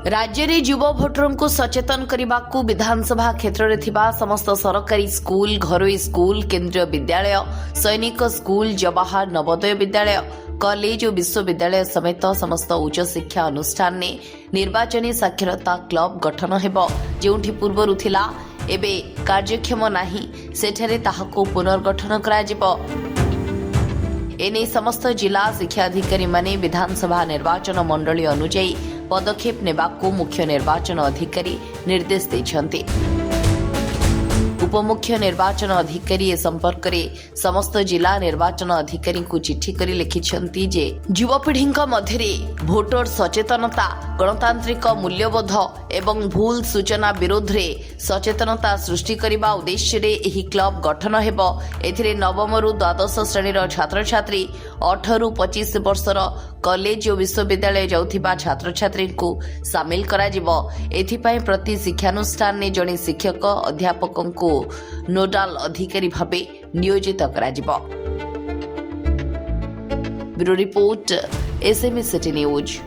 राज्य रे युव भोटर को सचेतन करने को विधानसभा क्षेत्र में थिबा समस्त सरकारी स्कूल, घरोई स्कूल, केंद्रीय विद्यालय, सैनिक स्कूल, जवाहर नवोदय विद्यालय, कॉलेज और विश्वविद्यालय समेत समस्त उच्च शिक्षा अनुष्ठान ने निर्वाचनी साक्षरता क्लब गठन हेबो। जेउठी पूर्वरु थिला एबे कार्यक्षम नाही सेठरे ताहाको पुनर्गठन कराजिबो। एने समस्त जिला शिक्षा अधिकारी माने विधानसभा निर्वाचन मंडली अनुଯାयी पदक्षेप नेबाकू मुख्य निर्वाचन अधिकारी निर्देश देछन्ति। उपमुख्य निर्वाचन अधिकारी ए संपर्क में समस्त जिला निर्वाचन अधिकारी को चिठी करी लिखिछन्ति जे युवपीढ़ी मध्य भोटर सचेतनता, गणतांत्रिक मूल्यबोध एवं भूल सूचना विरोध में सचेतनता सृष्टि करने उद्देश्य एही क्लब गठन हेबो। एथिरे नवम रु द्वादश श्रेणीर छात्र छात्री 18 रु 25 वर्षर कॉलेज और विश्वविद्यालय जाउथिबा छात्र छात्री को सामिल करा जिवो। एथिपाई प्रति शिक्षानुष्ठान ने जणे शिक्षक अध्यापक को नोडाल अधिकारी भावे नियोजित करा जिवो। Bureau report SMS city news.